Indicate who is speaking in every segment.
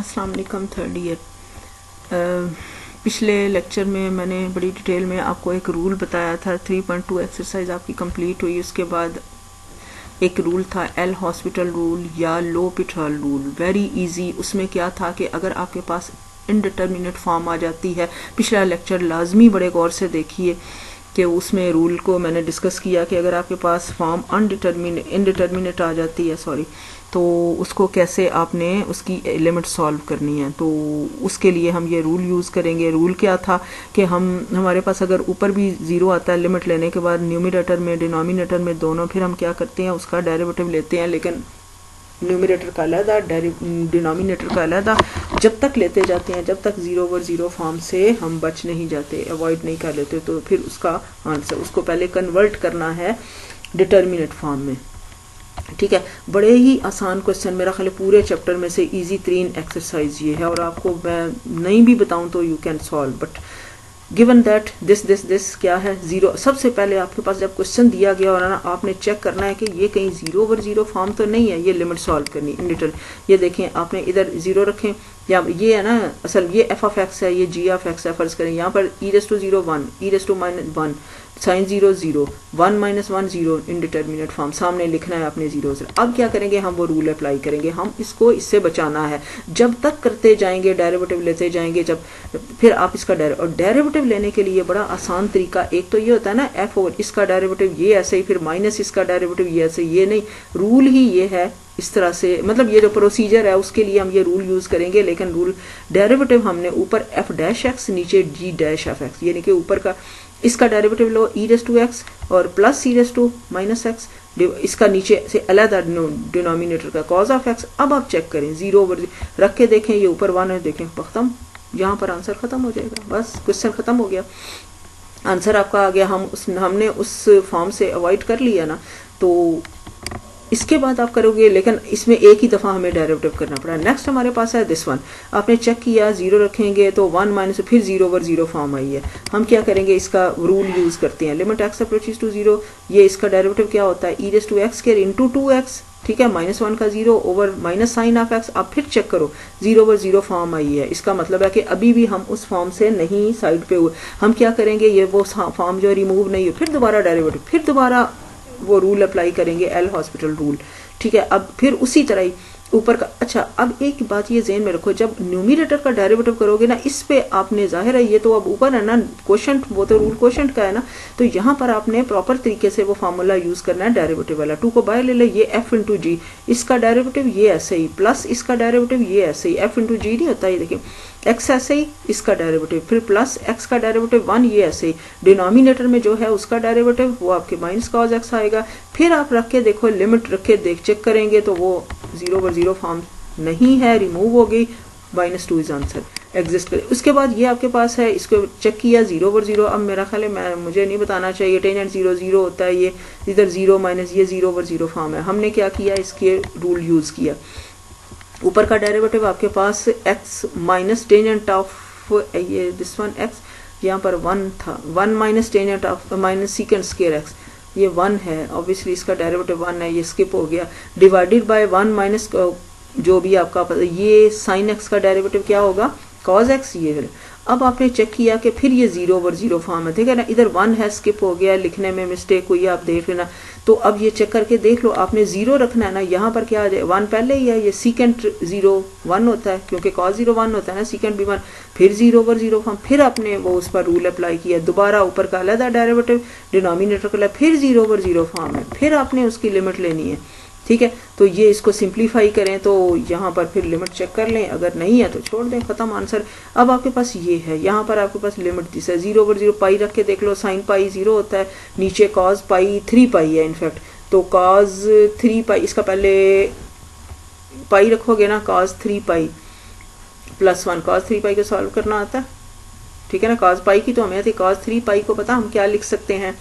Speaker 1: अस्सलाम वालेकुम third year. पिछले लेक्चर में मैंने बड़ी डिटेल में आपको एक रूल बताया था। 3.2 एक्सरसाइज आपकी कंप्लीट हुई। उसके बाद एक रूल था एल हॉस्पिटल रूल या लो पिट्रॉल रूल, वेरी इजी। उसमें क्या था कि अगर आपके पास इनडिटर्मिनेट फॉर्म आ जाती है, पिछला लेक्चर लाजमी बड़े गौर से देखिए कि उसमें रूल को मैंने डिस्कस किया कि अगर आपके पास फॉर्म इनडिटर्मिनेट आ जाती है तो उसको कैसे आपने उसकी लिमिट सॉल्व करनी है। तो उसके लिए हम ये रूल यूज़ करेंगे। रूल क्या था कि हमारे पास अगर ऊपर भी ज़ीरो आता है लिमिट लेने के बाद, न्यूमिनेटर में डिनोमिनेटर में दोनों, फिर हम क्या करते हैं उसका डेरिवेटिव लेते हैं, लेकिन न्यूमिनेटर का अलहदा डिनोमिनेटर का अलहदा, जब तक लेते जाते हैं जब तक 0/0 फॉर्म से हम बच नहीं जाते, अवॉइड नहीं कर लेते। तो फिर उसका आंसर उसको पहले कन्वर्ट करना है डिटर्मिनेट फॉर्म में। ठीक है, बड़े ही आसान क्वेश्चन, मेरा ख्याल पूरे चैप्टर में से इजी 3 एक्सरसाइज ये है, और आपको मैं नहीं भी बताऊं तो you can solve, but given that this क्या है जीरो। सबसे पहले आपके पास जब क्वेश्चन दिया गया और ना आपने चेक करना है कि ये कहीं 0/0 फॉर्म तो नहीं है, ये लिमिट सॉल्व करनी इंडिटर। ये देखें आपने इधर 0 रखें, या ये है ना असल ये f(x) है, ये g(x) है। फर्ज करें यहाँ पर e⁻0 1, e⁻1 sign 0 0, 1 - 1 0 indeterminate form सामने लिखना है आपने 0 0। अब क्या करेंगे, हम वो रूल अप्लाई करेंगे, हम इसको इससे बचाना है। जब तक करते जाएंगे डेरिवेटिव लेते जाएंगे, जब फिर आप इसका डेरिवेटिव लेने के लिए बड़ा आसान तरीका एक तो ये होता है ना f ओवर इसका डेरिवेटिव ये ऐसे ही, फिर माइनस इसका डेरिवेटिव ये ऐसे, ये नहीं, रूल ही ये है इस तरह से। मतलब ये जो प्रोसीजर है उसके लिए हम ये रूल यूज करेंगे, लेकिन रूल डेरिवेटिव हमने ऊपर f'(x) नीचे g'(f)(x), यानी कि ऊपर का इसका डेरिवेटिव लो e⁻x और प्लस e⁻⁻x, इसका नीचे से अलग डिनोमिनेटर का cos of x। अब आप चेक करें 0/0 रख के देखें, ये ऊपर 1 है, देखें खत्म, यहाँ पर आंसर खत्म हो जाएगा, बस क्वेश्चन खत्म हो गया, आंसर आपका आ गया। हमने उस फॉर्म से अवॉइड कर लिया ना, तो इसके बाद आप करोगे, लेकिन इसमें एक ही दफ़ा हमें डेरिवेटिव करना पड़ा। नेक्स्ट हमारे पास है दिस वन, आपने चेक किया 0 रखेंगे तो 1 माइनस फिर 0/0 फॉर्म आई है। हम क्या करेंगे, इसका रूल यूज़ करते हैं, लिमिट x अप्रोचेस टू 0, ये इसका डेरिवेटिव क्या होता है e⁻x² इंटू 2x, ठीक है, -1 का 0 over minus sine of x। अब फिर चेक करो 0/0 फॉर्म आई है, इसका मतलब है कि अभी भी हम उस फॉर्म से नहीं साइड पे हुए। हम क्या करेंगे, ये वो फॉर्म जो रिमूव नहीं हो, फिर दोबारा डेरिवेटिव, फिर दोबारा वो रूल अप्लाई करेंगे एल हॉस्पिटल रूल। ठीक है, अब फिर उसी तरह ही ऊपर का। अच्छा, अब एक बात ये ज़हन में रखो, जब न्यूमिनेटर का डेरिवेटिव करोगे ना, इस पे आपने जाहिर है ये तो अब ऊपर है ना क्वोशंट, वो तो रूल क्वोशंट का है ना, तो यहाँ पर आपने प्रॉपर तरीके से वो फार्मूला यूज करना है डेरिवेटिव वाला। 2 को बाहर ले ले, ये f इंटू जी, इसका डेरिवेटिव ये ऐसे ही, प्लस इसका डेरिवेटिव ये ऐसे ही, f इंटू जी नहीं होता, ये देखिए x ऐसे ही, इसका डेरिवेटिव फिर प्लस x का डेरिवेटिव 1, ये ऐसे ही, डिनोमिनेटर में जो है उसका डेरिवेटिव वो आपके माइनस cos x आएगा। फिर आप रख के देखो, लिमिट रख के चेक करेंगे तो वो 0/0 फॉर्म नहीं है, रिमूव हो गई, -2 इज आंसर एग्जिस्ट करे। उसके बाद ये आपके पास है, इसको चेक किया 0/0। अब मेरा ख्याल है मुझे नहीं बताना चाहिए, टेंजेंट 0 0 होता है, ये इधर 0 माइनस ये 0/0 फॉर्म है। हमने क्या किया, इसके रूल यूज किया, ऊपर का डेरिवेटिव आपके पास x माइनस टेंजेंट ऑफ ये दिस वन x, यहाँ पर 1 था, 1 minus tangent of minus second square x, ये 1 है, ऑब्वियसली इसका डेरिवेटिव 1 है, ये स्किप हो गया, डिवाइडेड बाय 1 माइनस जो भी आपका ये साइन x का डेरिवेटिव क्या होगा cos x, ये है। अब आपने चेक किया कि फिर ये 0/0 फॉर्म है, ठीक है ना, इधर 1 है, स्किप हो गया, लिखने में मिस्टेक हुई, आप देख लेना। तो अब ये चेक करके देख लो, आपने 0 रखना है ना, यहाँ पर क्या आ जाए 1 पहले ही है, ये सेकंड 0 1 होता है, क्योंकि cos 0 1 होता है ना, सेकंड भी 1, फिर 0/0 फॉर्म, फिर आपने वो उस पर रूल अप्लाई किया, दोबारा ऊपर का अलग डेरिवेटिव, डिनोमिनेटर का फिर 0/0 फॉर्म है, फिर आपने उसकी लिमिट लेनी है। ठीक है, तो ये इसको सिंप्लीफाई करें तो यहाँ पर फिर लिमिट चेक कर लें, अगर नहीं है तो छोड़ दें, खत्म आंसर। अब आपके पास ये है, यहाँ पर आपके पास लिमिट दिस है 0/0, पाई रख के देख लो, साइन पाई 0 होता है, नीचे cos पाई 3 पाई है इनफैक्ट, तो cos 3 पाई, इसका पहले पाई रखोगे ना, cos 3 पाई प्लस 1, cos 3 पाई को सॉल्व करना आता है, ठीक है ना, cos पाई की तो हमें आती, cos 3 पाई को पता हम क्या लिख सकते हैं,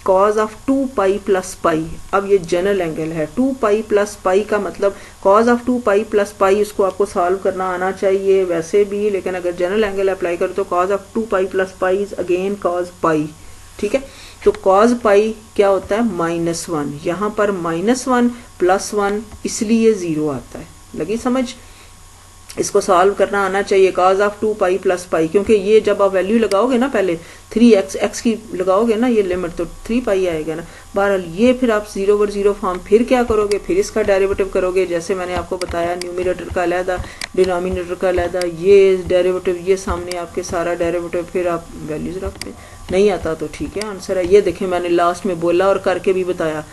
Speaker 1: cos ऑफ 2 पाई प्लस पाई। अब ये जनरल एंगल है, 2 पाई प्लस पाई का मतलब cos ऑफ 2 पाई प्लस पाई, उसको आपको सॉल्व करना आना चाहिए वैसे भी, लेकिन अगर जनरल एंगल अप्लाई करो तो cos of 2 pi plus pi is again cos पाई। ठीक है, तो cos पाई क्या होता है -1, यहाँ पर -1 + 1 इसलिए 0 आता है, लगी समझ। इसको सॉल्व करना आना चाहिए cos ऑफ 2 पाई प्लस पाई, क्योंकि ये जब आप वैल्यू लगाओगे ना पहले 3x x की लगाओगे ना ये लिमिट तो 3 पाई आएगा ना। बहरहाल ये फिर आप 0/0 फॉर्म फिर क्या करोगे, फिर इसका डेरिवेटिव करोगे, जैसे मैंने आपको बताया न्यूमरेटर का अलहदा डिनोमिनेटर का अलहदा, ये डेरिवेटिव ये सामने आपके सारा डेरिवेटिव, फिर आप वैल्यूज रखते हैं। नहीं आता तो ठीक है, आंसर है ये। देखें मैंने लास्ट में बोला और करके भी बताया,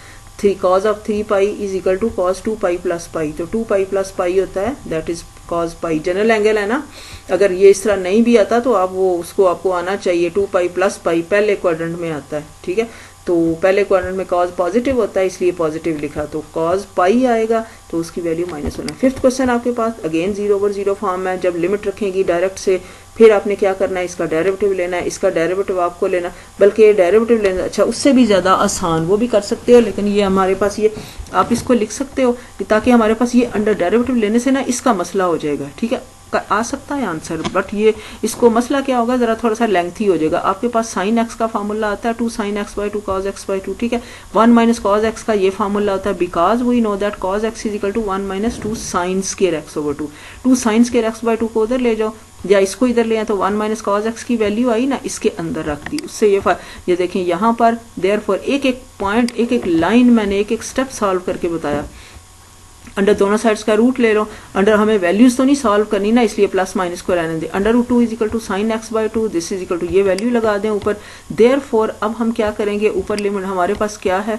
Speaker 1: cos of 3 pi is equal to cos 2 pi plus pi, तो 2 पाई प्लस पाई होता है that is cos pi. General angle है ना, अगर ये इस तरह नहीं भी आता तो आप वो उसको आपको आना चाहिए 2 पाई प्लस पाई, पहले क्वाड्रेंट में आता है, ठीक है। तो पहले क्वाड्रेंट में cos पॉजिटिव होता है इसलिए पॉजिटिव लिखा, तो cos पाई आएगा तो उसकी वैल्यू -1 है। फिफ्थ क्वेश्चन आपके पास अगेन 0/0 फॉर्म है। जब लिमिट रखेंगी डायरेक्ट से, फिर आपने क्या करना है, इसका डेरिवेटिव लेना है, इसका डेरिवेटिव आपको लेना, बल्कि डेरिवेटिव लेना अच्छा उससे भी ज़्यादा आसान वो भी कर सकते हो, लेकिन ये हमारे पास ये आप इसको लिख सकते हो ताकि हमारे पास ये अंडर डेरिवेटिव लेने से ना इसका मसला हो जाएगा, ठीक है। आ सकता है आंसर, बट ये इसको मसला क्या होगा, जरा थोड़ा सा लेंथी हो जाएगा। आपके पास sin x का फार्मूला आता है 2 sin x by 2 cos x by 2, ठीक है। 1 माइनस cos x का ये फार्मूला होता है, because we know that cos x is equal to 1 minus 2 sin square x over 2। 2 sin square x by 2 को उधर ले जाओ या इसको इधर ले आए तो 1 माइनस cos x की वैल्यू आई ना, इसके अंदर रख दी, उससे ये देखें यहाँ पर देयरफॉर एक एक पॉइंट एक एक लाइन मैंने एक एक स्टेप सॉल्व करके बताया। अंडर दोनों साइड्स का रूट ले लो, अंडर हमें वैल्यूज तो नहीं सॉल्व करनी ना, इसलिए प्लस माइनस को रहने दें। Under root 2 is equal to sine x by 2, this is equal to ये वैल्यू लगा दें ऊपर। देयरफॉर अब हम क्या करेंगे, ऊपर लिमिट हमारे पास क्या है,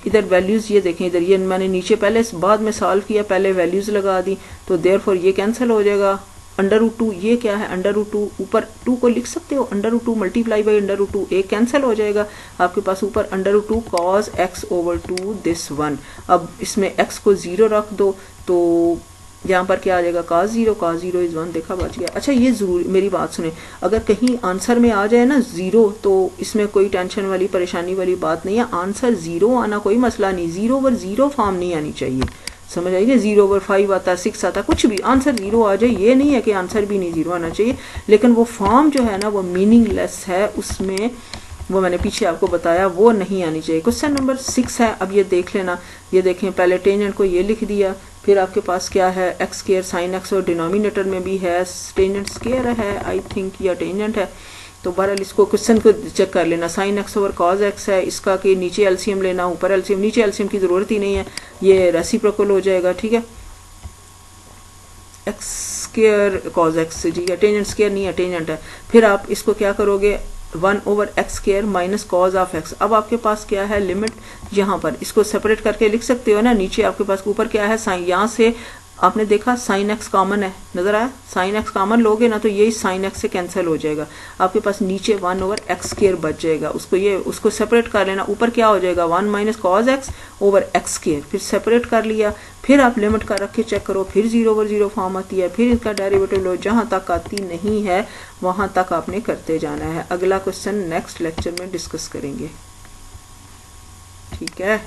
Speaker 1: इधर वैल्यूज ये देखें, इधर ये मैंने नीचे पहले बाद में सॉल्व किया, पहले वैल्यूज लगा दी, तो देयरफॉर ये कैंसिल हो जाएगा। अंडर रूट 2 ये क्या है, अंडर रूट 2 ऊपर 2 को लिख सकते हो, under root 2 multiply by under root 2, एक कैंसिल हो जाएगा आपके पास ऊपर under root 2 cos x over 2 this 1। अब इसमें x को 0 रख दो तो यहाँ पर क्या आ जाएगा, cos 0 इज 1, देखा बच गया। अच्छा ये जरूर मेरी बात सुने, अगर कहीं आंसर में आ जाए ना 0 तो इसमें कोई टेंशन वाली परेशानी वाली बात नहीं है, आंसर 0 आना कोई मसला नहीं, 0/0 फॉर्म नहीं आनी चाहिए, समझ आएगी। 0/5 आता है, 6 आता है, कुछ भी आंसर 0 आ जाए, ये नहीं है कि आंसर भी नहीं 0 आना चाहिए, लेकिन वो फॉर्म जो है ना वो मीनिंगलेस है, उसमें वो मैंने पीछे आपको बताया वो नहीं आनी चाहिए। क्वेश्चन नंबर 6 है, अब ये देख लेना, ये देखें पहले टेंजेंट को ये लिख दिया, फिर आपके पास क्या है x स्क्वायर साइन x, और डिनोमिनेटर में भी है टेंजेंट स्क्वायर है आई थिंक, या टेंजेंट है, तो बहरहाल इसको क्वेश्चन को चेक कर लेना। Sine x over cos x है, इसका कि नीचे एलसीएम लेना, ऊपर एलसीएम, नीचे एलसीएम की जरूरत ही नहीं है, ये रेसिप्रोकल हो जाएगा, ठीक है। x स्क्वायर cos x, जी है, टेंजेंट स्क्वायर नहीं है, टेंजेंट है। फिर आप इसको क्या करोगे, 1 over x square minus cos of x। अब आपके पास क्या है लिमिट, यहाँ पर इसको सेपरेट करके लिख सकते हो ना, नीचे आपके पास ऊपर क्या है साइन, यहाँ से आपने देखा साइन x कॉमन है, नजर आया, साइन x कॉमन लोगे ना तो यही साइन x से कैंसिल हो जाएगा, आपके पास नीचे 1 ओवर x स्क्वायर बच जाएगा, उसको सेपरेट कर लेना, ऊपर क्या हो जाएगा 1 minus cos x over x square, फिर सेपरेट कर लिया, फिर आप लिमिट का रख के चेक करो, फिर 0/0 फॉर्म आती है, फिर इसका डेरिवेटिव लो, जहां तक आती नहीं है वहां तक आपने करते जाना है। अगला क्वेश्चन नेक्स्ट लेक्चर में डिस्कस करेंगे, ठीक है।